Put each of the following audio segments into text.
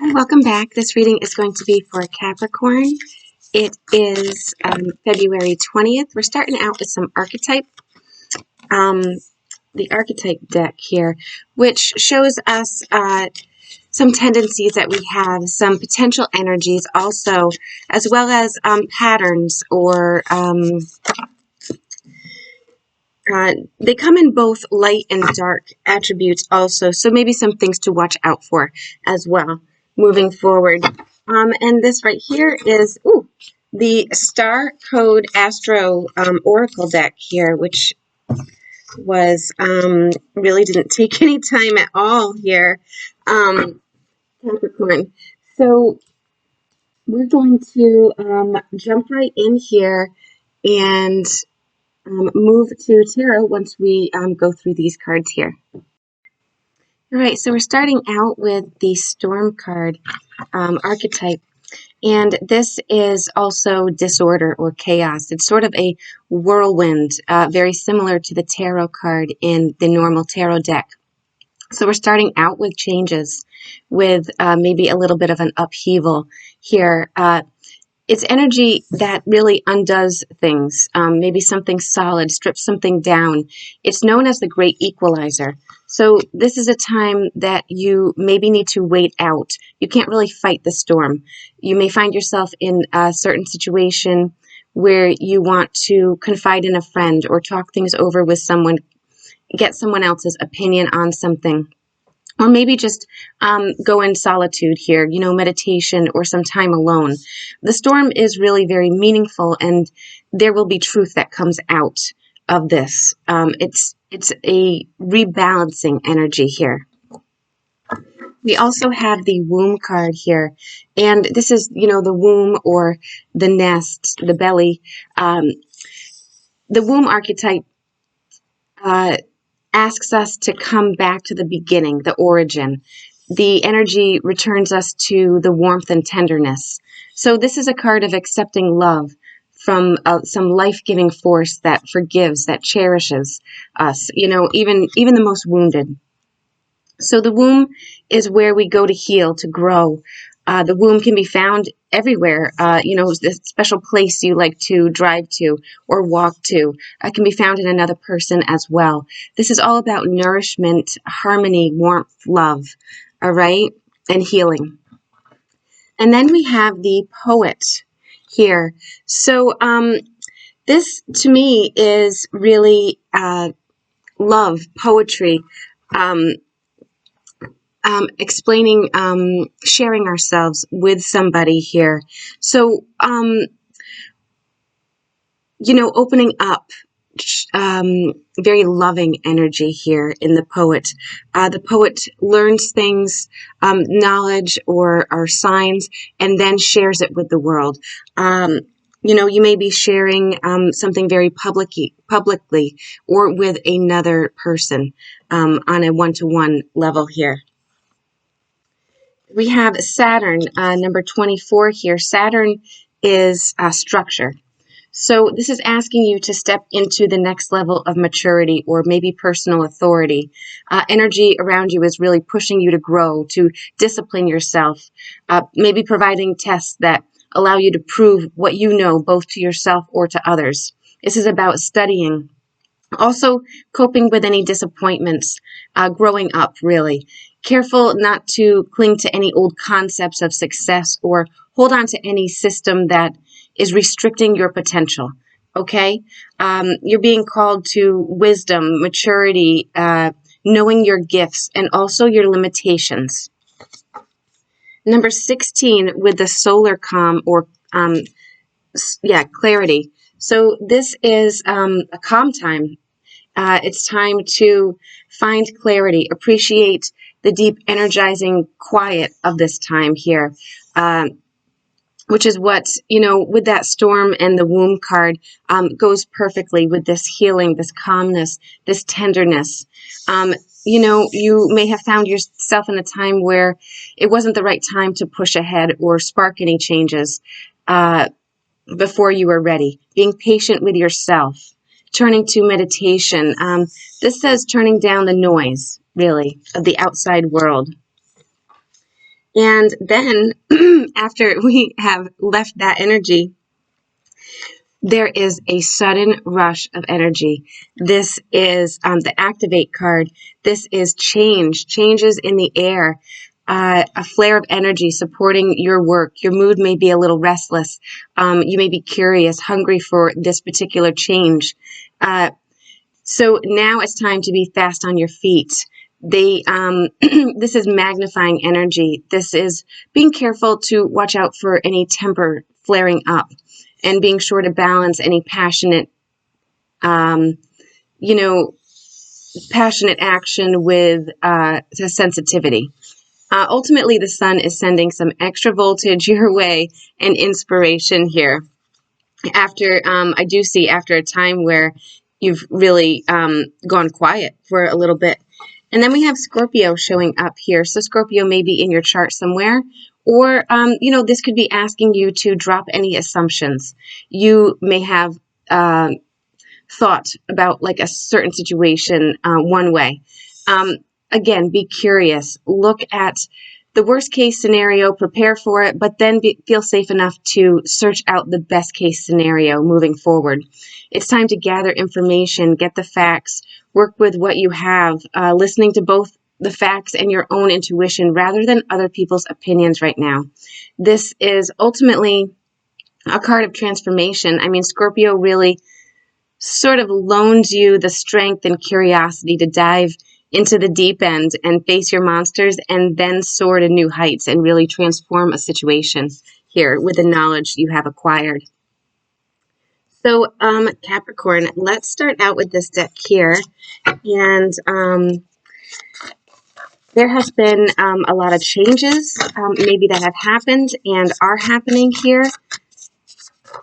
Hi, welcome back. This reading is going to be for Capricorn. It is February 20th. We're starting out with some archetype, the archetype deck here, which shows us some tendencies that we have, some potential energies also, as well as patterns or they come in both light and dark attributes also, so maybe some things to watch out for as well moving forward. And this right here is the Star Code Astro Oracle deck here, which was really didn't take any time at all here, Capricorn. So we're going to jump right in here and move to tarot once we go through these cards here. All right, so we're starting out with the Storm card archetype, and this is also disorder or chaos. It's sort of a whirlwind, very similar to the tarot card in the normal tarot deck. So we're starting out with changes, with maybe a little bit of an upheaval here. It's energy that really undoes things, maybe something solid, strips something down. It's known as the Great Equalizer. So this is a time that you maybe need to wait out. You can't really fight the storm. You may find yourself in a certain situation where you want to confide in a friend or talk things over with someone, get someone else's opinion on something. Or maybe just go in solitude here, meditation or some time alone. The storm is really very meaningful, and there will be truth that comes out of this. It's a rebalancing energy here. We also have the womb card here, and this is, the womb or the nest, the belly. The womb archetype asks us to come back to the beginning, the origin. The energy returns us to the warmth and tenderness. So this is a card of accepting love from some life-giving force that forgives, that cherishes us, even the most wounded. So the womb is where we go to heal, to grow. The womb can be found everywhere. The special place you like to drive to or walk to can be found in another person as well. This is all about nourishment, harmony, warmth, love, all right, and healing. And then we have the poet here. So this to me is really love, poetry, explaining, sharing ourselves with somebody here. So, opening up, very loving energy here in the poet. The poet learns things, knowledge or signs, and then shares it with the world. You may be sharing something very publicly or with another person on a one-to-one level here. We have Saturn, number 24 here. Saturn is structure. So this is asking you to step into the next level of maturity or maybe personal authority. Energy around you is really pushing you to grow, to discipline yourself, maybe providing tests that allow you to prove what you know both to yourself or to others. This is about studying. Also, coping with any disappointments, growing up, really. Careful not to cling to any old concepts of success or hold on to any system that is restricting your potential, okay? You're being called to wisdom, maturity, knowing your gifts, and also your limitations. Number 16 with the solar calm or, clarity. So this is a calm time. It's time to find clarity, appreciate the deep, energizing quiet of this time here, which is what, with that storm and the womb card, goes perfectly with this healing, this calmness, this tenderness. You may have found yourself in a time where it wasn't the right time to push ahead or spark any changes before you were ready. Being patient with yourself. Turning to meditation. This says turning down the noise, really, of the outside world. And then after we have left that energy, there is a sudden rush of energy. This is the Activate card. This is changes in the air, a flare of energy supporting your work. Your mood may be a little restless. You may be curious, hungry for this particular change. So now it's time to be fast on your feet. This is magnifying energy. This is being careful to watch out for any temper flaring up and being sure to balance any passionate, passionate action with sensitivity. Ultimately, the sun is sending some extra voltage your way and inspiration here. I do see after a time where you've really gone quiet for a little bit. And then we have Scorpio showing up here. So Scorpio may be in your chart somewhere, or, this could be asking you to drop any assumptions. You may have thought about like a certain situation one way. Again, be curious. Look at the worst case scenario, prepare for it, but then feel safe enough to search out the best case scenario moving forward. It's time to gather information, get the facts, work with what you have, listening to both the facts and your own intuition rather than other people's opinions right now. This is ultimately a card of transformation. I mean, Scorpio really sort of loans you the strength and curiosity to dive into the deep end and face your monsters and then soar to new heights and really transform a situation here with the knowledge you have acquired. So, Capricorn, let's start out with this deck here. And there has been a lot of changes maybe that have happened and are happening here.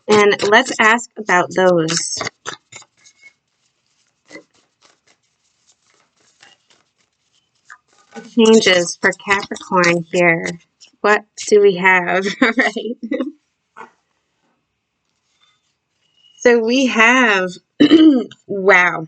And let's ask about those. Changes for Capricorn here. What do we have? All right. So we have, wow,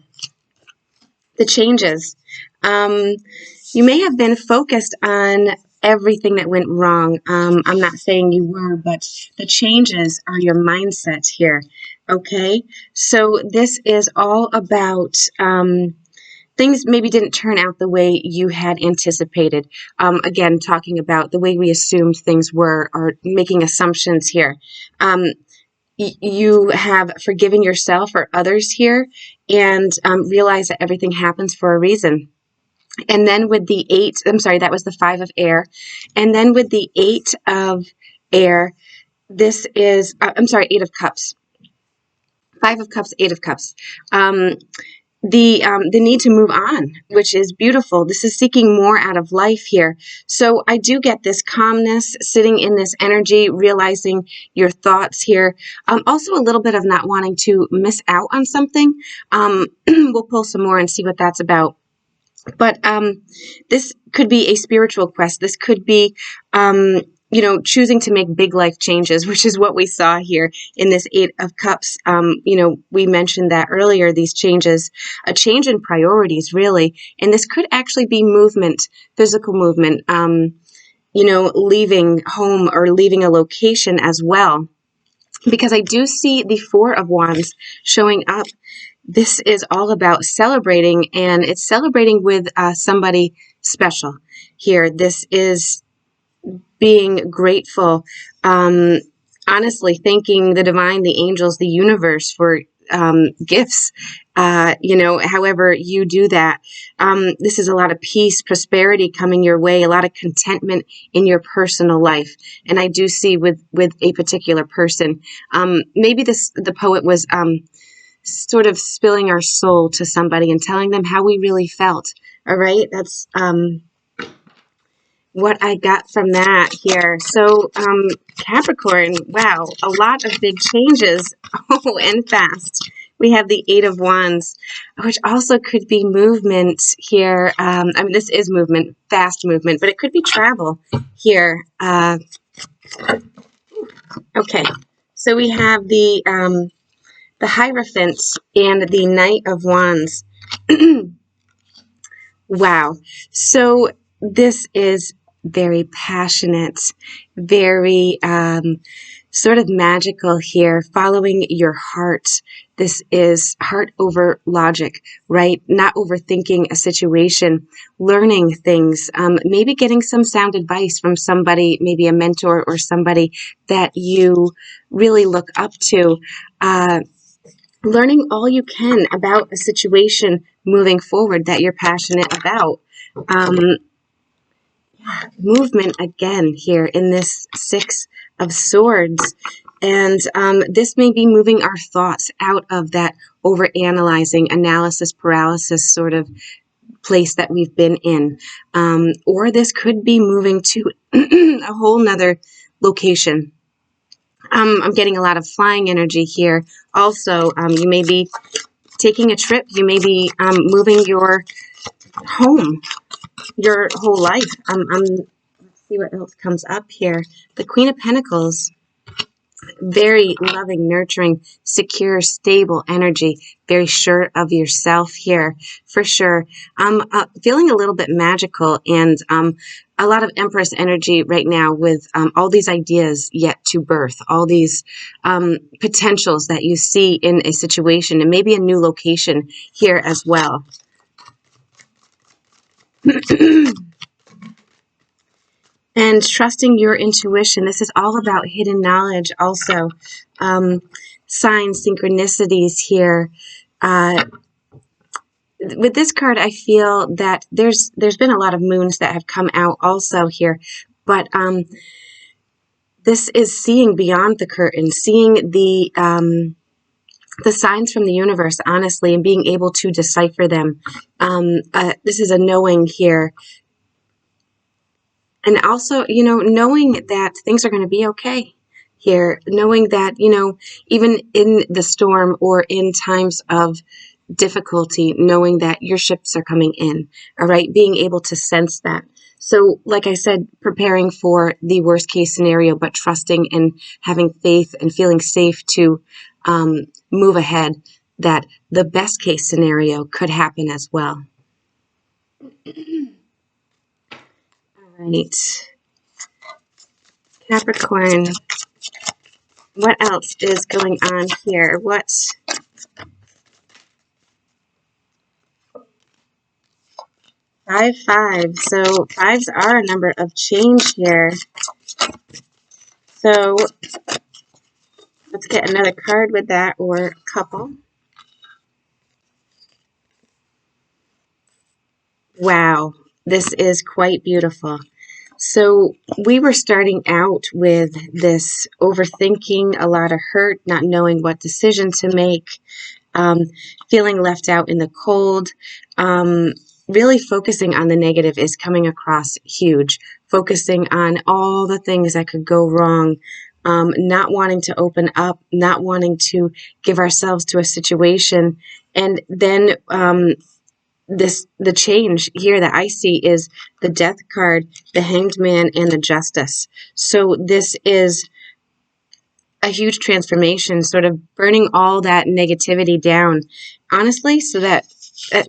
the changes. You may have been focused on everything that went wrong. I'm not saying you were, but the changes are your mindset here. Okay. So this is all about, things maybe didn't turn out the way you had anticipated. Again, talking about the way we assumed things were, or making assumptions here. You have forgiven yourself or others here and realize that everything happens for a reason. And then with the that was the 5 of air. And then with the 8 of air, this is, 8 of cups. 5 of cups, 8 of cups. The need to move on, which is beautiful. This is seeking more out of life here. So I do get this calmness, sitting in this energy, realizing your thoughts here. Also a little bit of not wanting to miss out on something. We'll pull some more and see what that's about. But this could be a spiritual quest. This could be choosing to make big life changes, which is what we saw here in this 8 of cups. We mentioned that earlier, these changes, a change in priorities, really. And this could actually be movement, physical movement, leaving home or leaving a location as well. Because I do see the 4 of wands showing up. This is all about celebrating, and it's celebrating with somebody special here. This is being grateful, honestly, thanking the divine, the angels, the universe for gifts, however you do that. This is a lot of peace, prosperity coming your way, a lot of contentment in your personal life. And I do see with a particular person, maybe the poet was sort of spilling our soul to somebody and telling them how we really felt. All right. That's what I got from that here. So Capricorn, wow, a lot of big changes. Oh, and fast. We have the 8 of wands, which also could be movement here. This is movement, fast movement, but it could be travel here. Okay. So we have the Hierophants and the Knight of Wands. Wow. So this is very passionate, very sort of magical here, following your heart. This is heart over logic, right? Not overthinking a situation, learning things, maybe getting some sound advice from somebody, maybe a mentor or somebody that you really look up to. Learning all you can about a situation moving forward that you're passionate about. Movement again here in this Six of Swords. And this may be moving our thoughts out of that overanalyzing, analysis paralysis sort of place that we've been in. Or this could be moving to a whole nother location. I'm getting a lot of flying energy here. Also, you may be taking a trip. You may be moving your home, your whole life. Let's see what else comes up here. The Queen of Pentacles. Very loving, nurturing, secure, stable energy. Very sure of yourself here, for sure. I'm feeling a little bit magical and a lot of Empress energy right now with all these ideas yet to birth, all these potentials that you see in a situation and maybe a new location here as well. And trusting your intuition. This is all about hidden knowledge also. Signs, synchronicities here. With this card, I feel that there's been a lot of moons that have come out also here. But this is seeing beyond the curtain, seeing the signs from the universe, honestly, and being able to decipher them. This is a knowing here. And also, knowing that things are going to be okay here, knowing that, even in the storm or in times of difficulty, knowing that your ships are coming in, all right, being able to sense that. So, like I said, preparing for the worst case scenario, but trusting and having faith and feeling safe to move ahead, that the best case scenario could happen as well. Right. Capricorn, what else is going on here? What? 5, 5. So fives are a number of change here. So let's get another card with that, or a couple. Wow, this is quite beautiful. So we were starting out with this overthinking, a lot of hurt, not knowing what decision to make, feeling left out in the cold. Really focusing on the negative is coming across huge. Focusing on all the things that could go wrong, not wanting to open up, not wanting to give ourselves to a situation. And then the change here that I see is the Death card, the Hanged Man, and the Justice. So this is a huge transformation, sort of burning all that negativity down, honestly, so that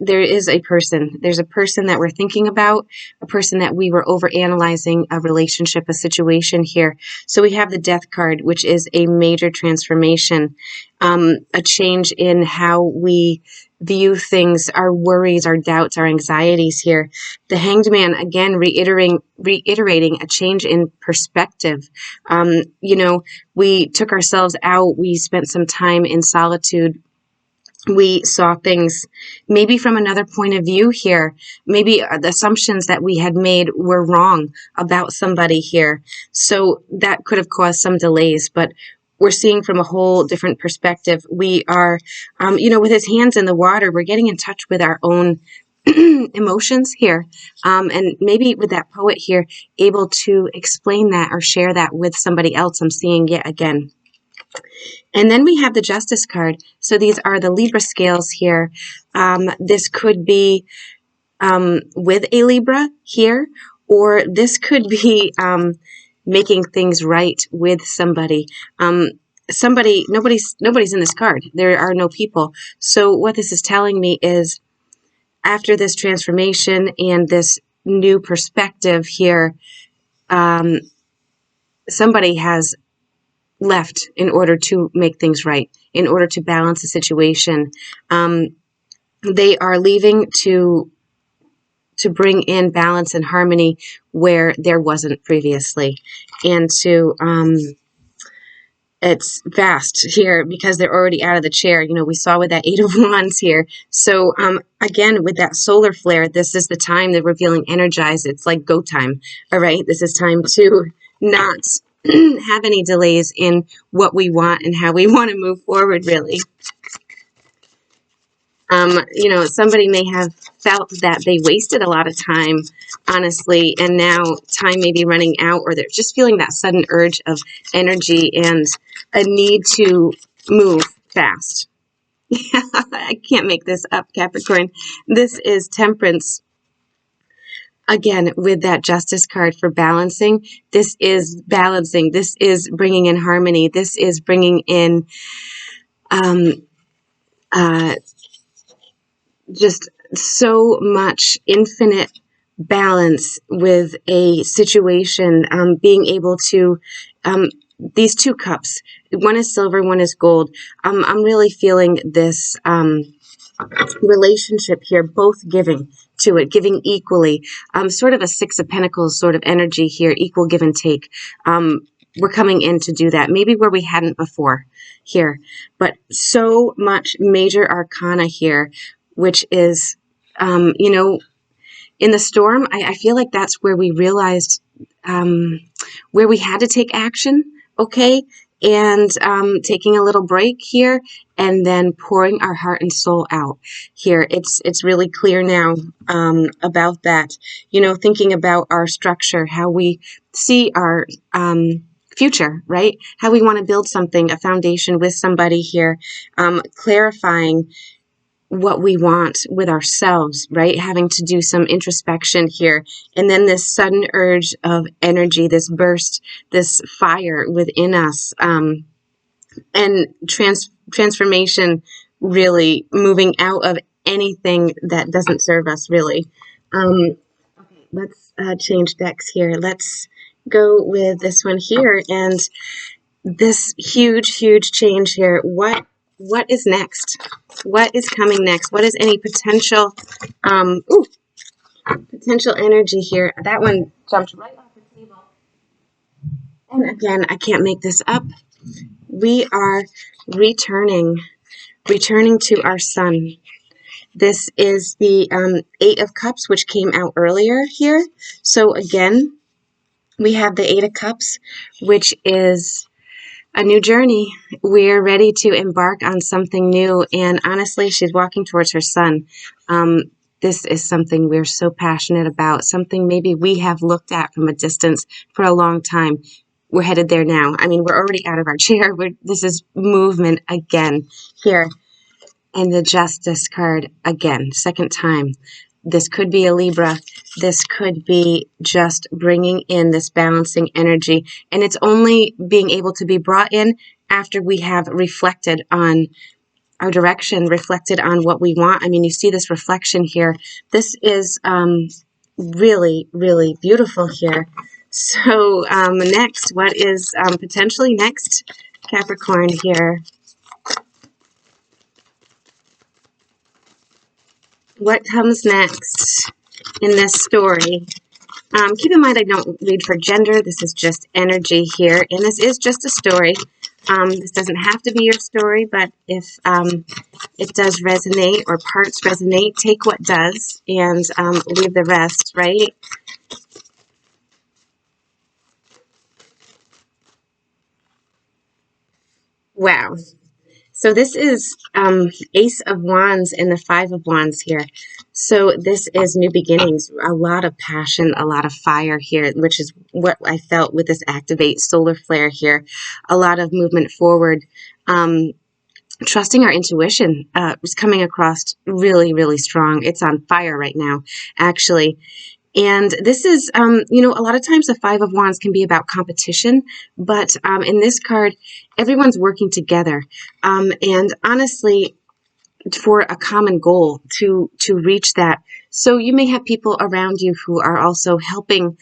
there is a person. There's a person that we're thinking about, a person that we were overanalyzing a relationship, a situation here. So we have the Death card, which is a major transformation, a change in how we view things, our worries, our doubts, our anxieties here. The Hanged Man, again, reiterating a change in perspective. We took ourselves out. We spent some time in solitude. We saw things maybe from another point of view here. Maybe the assumptions that we had made were wrong about somebody here. So that could have caused some delays, but we're seeing from a whole different perspective. We are, with his hands in the water, we're getting in touch with our own emotions here. And maybe with that poet here, able to explain that or share that with somebody else. I'm seeing yet again. And then we have the Justice card. So these are the Libra scales here. This could be with a Libra here, or this could be making things right with somebody. Nobody's in this card. There are no people. So what this is telling me is, after this transformation and this new perspective here, somebody has left in order to make things right, in order to balance the situation. They are leaving to bring in balance and harmony where there wasn't previously, and to it's vast here because they're already out of the chair. You know, we saw with that Eight of Wands here. So again, with that solar flare, this is the time that we're feeling energized. It's like go time. All right, this is time to not have any delays in what we want and how we want to move forward, really. You know, somebody may have felt that they wasted a lot of time, honestly, and now time may be running out, or they're just feeling that sudden urge of energy and a need to move fast. I can't make this up, Capricorn. This is Temperance. Again, with that Justice card for balancing, this is balancing. This is bringing in harmony. This is bringing in just so much infinite balance with a situation, being able to, these two cups, one is silver, one is gold. I'm really feeling this relationship here, both giving to it, giving equally, sort of a Six of Pentacles sort of energy here, equal give and take. We're coming in to do that, maybe where we hadn't before here, but so much major arcana here, which is, you know, in the storm, I feel like that's where we realized where we had to take action, okay? And taking a little break here and then pouring our heart and soul out here. It's really clear now about that. You know, thinking about our structure, how we see our future, right? How we want to build something, a foundation with somebody here, clarifying what we want with ourselves, right? Having to do some introspection here. And then this sudden urge of energy, this burst, this fire within us, and transformation, really moving out of anything that doesn't serve us, really. Okay, let's change decks here. Let's go with this one here. And this huge, huge change here. What is next? What is coming next? What is any potential potential energy here? That one jumped right off the table. And again, I can't make this up. We are returning to our sun. This is the Eight of Cups, which came out earlier here. So again, we have the Eight of Cups, which is a new journey. We're ready to embark on something new. And honestly, she's walking towards her son. This is something we're so passionate about, something maybe we have looked at from a distance for a long time. We're headed there now. I mean, we're already out of our chair. This is movement again here. And the Justice card again, second time. This could be a Libra. This could be just bringing in this balancing energy. And it's only being able to be brought in after we have reflected on our direction, reflected on what we want. I mean, you see this reflection here. This is really, really beautiful here. So next, what is potentially next, Capricorn here? What comes next in this story? Keep in mind, I don't read for gender. This is just energy here, and this is just a story. This doesn't have to be your story, but if it does resonate or parts resonate, take what does and leave the rest, right? Wow. So this is Ace of Wands and the Five of Wands here. So this is new beginnings, a lot of passion, a lot of fire here, which is what I felt with this activate solar flare here. A lot of movement forward. Trusting our intuition is coming across really, really strong. It's on fire right now, actually. And this is, you know, a lot of times the Five of Wands can be about competition, but in this card, everyone's working together. And honestly, for a common goal to reach that. So you may have people around you who are also helping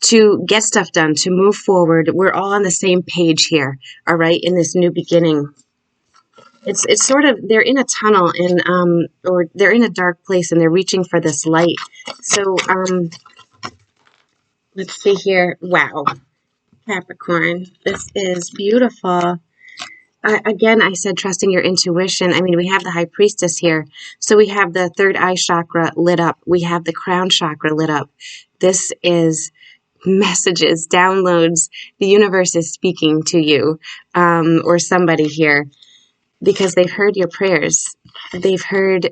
to get stuff done, to move forward. We're all on the same page here, all right, in this new beginning. It's sort of, they're in a tunnel and or they're in a dark place and they're reaching for this light. So let's see here. Wow, Capricorn, this is beautiful. Again, I said trusting your intuition. I mean, we have the High Priestess here. So we have the third eye chakra lit up. We have the crown chakra lit up. This is messages, downloads. The universe is speaking to you or somebody here because they've heard your prayers. They've heard,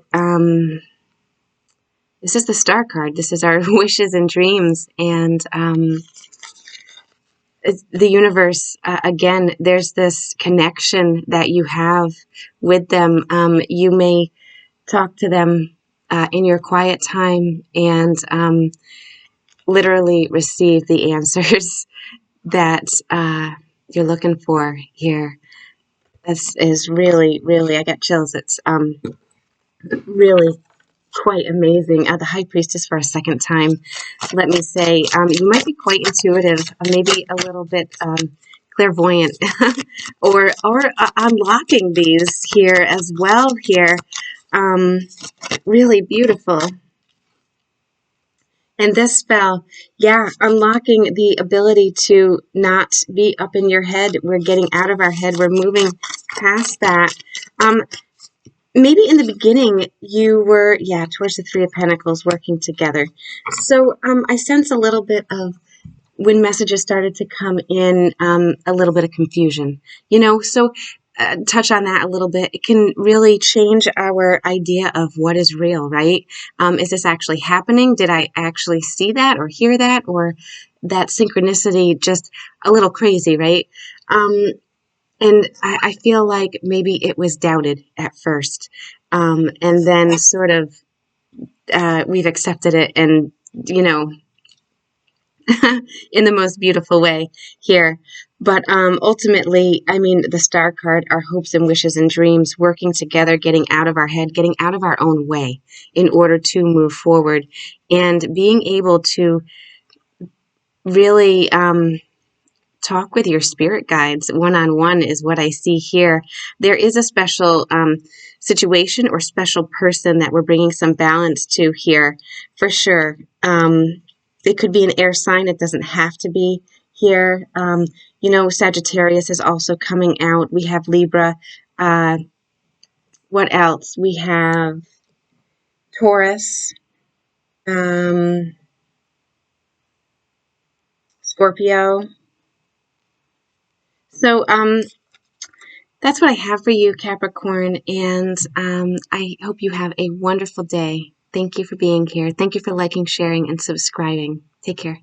this is the star card. This is our wishes and dreams. And the universe, again, there's this connection that you have with them. You may talk to them in your quiet time and literally receive the answers that you're looking for here. This is really, really, I got chills. It's really quite amazing. The High Priestess for a second time. Let me say, you might be quite intuitive, maybe a little bit clairvoyant, or unlocking these here as well here. Really beautiful. And this spell, yeah, unlocking the ability to not be up in your head. We're getting out of our head. We're moving past that. Maybe in the beginning you were, yeah, towards the Three of Pentacles working together. So I sense a little bit of, when messages started to come in, a little bit of confusion, you know, so touch on that a little bit. It can really change our idea of what is real, right? Is this actually happening? Did I actually see that or hear that? Or that synchronicity just a little crazy, right? And I feel like maybe it was doubted at first. And then sort of we've accepted it and, you know, in the most beautiful way here. But ultimately, I mean, the star card, our hopes and wishes and dreams working together, getting out of our head, getting out of our own way in order to move forward, and being able to really talk with your spirit guides one-on-one is what I see here. There is a special situation or special person that we're bringing some balance to here for sure. It could be an air sign. It doesn't have to be here. You know, Sagittarius is also coming out. We have Libra. What else? We have Taurus, Scorpio. So that's what I have for you, Capricorn. And I hope you have a wonderful day. Thank you for being here. Thank you for liking, sharing, and subscribing. Take care.